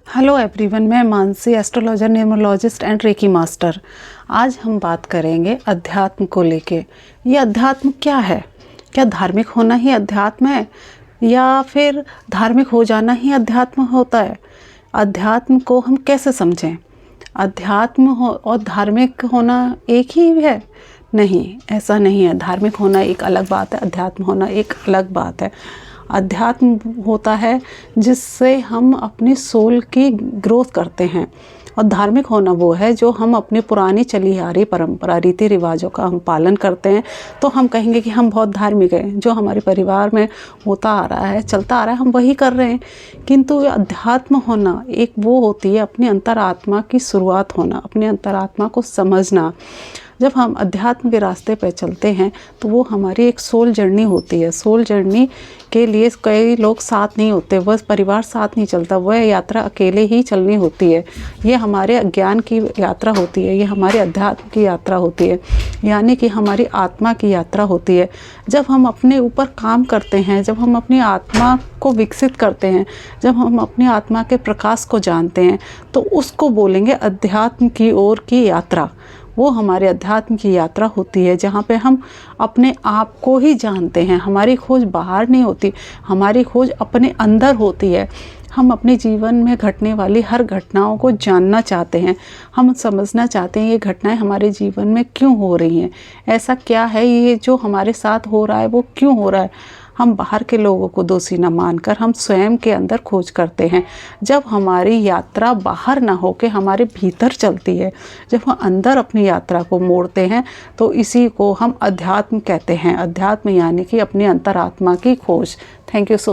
Hello everyone, मैं Mansi, astrologer, numerologist and reiki master. आज हम बात करेंगे अध्यात्म को लेके। ये अध्यात्म क्या है? क्या धार्मिक होना ही अध्यात्म है या फिर धार्मिक हो जाना ही अध्यात्म होता है? अध्यात्म को हम कैसे समझें? अध्यात्म हो और धार्मिक होना एक ही है? नहीं, ऐसा नहीं है। धार्मिक होना एक अलग बात है, अध्यात्म होना एक अलग बात है। अध्यात्म होता है जिससे हम अपनी सोल की ग्रोथ करते हैं, और धार्मिक होना वो है जो हम अपनी पुरानी चली आ रही परंपरा, रीति रिवाजों का हम पालन करते हैं। तो हम कहेंगे कि हम बहुत धार्मिक हैं। जो हमारे परिवार में होता आ रहा है, चलता आ रहा है, हम वही कर रहे हैं। किंतु अध्यात्म होना एक वो होती है, अपनी अंतरात्मा की शुरुआत होना, अपने अंतरात्मा को समझना। जब हम अध्यात्म के रास्ते पर चलते हैं तो वो हमारी एक सोल जर्नी होती है। सोल जर्नी के लिए कई लोग साथ नहीं होते, बस परिवार साथ नहीं चलता, वह यात्रा अकेले ही चलनी होती है। ये हमारे अज्ञान की यात्रा होती है, ये हमारे अध्यात्म की यात्रा होती है, यानी कि हमारी आत्मा की यात्रा होती है। जब हम अपने ऊपर काम करते हैं, जब हम अपनी आत्मा को विकसित करते हैं, जब हम अपनी आत्मा के प्रकाश को जानते हैं, तो उसको बोलेंगे अध्यात्म की ओर की यात्रा। वो हमारे अध्यात्म की यात्रा होती है, जहाँ पे हम अपने आप को ही जानते हैं। हमारी खोज बाहर नहीं होती, हमारी खोज अपने अंदर होती है। हम अपने जीवन में घटने वाली हर घटनाओं को जानना चाहते हैं। हम समझना चाहते हैं ये घटनाएं हमारे जीवन में क्यों हो रही हैं, ऐसा क्या है, ये जो हमारे साथ हो रहा है वो क्यों हो रहा है। हम बाहर के लोगों को दोषी न मानकर हम स्वयं के अंदर खोज करते हैं। जब हमारी यात्रा बाहर ना होके हमारे भीतर चलती है, जब हम अंदर अपनी यात्रा को मोड़ते हैं, तो इसी को हम अध्यात्म कहते हैं। अध्यात्म यानी कि अपनी अंतरात्मा की खोज। Thank you so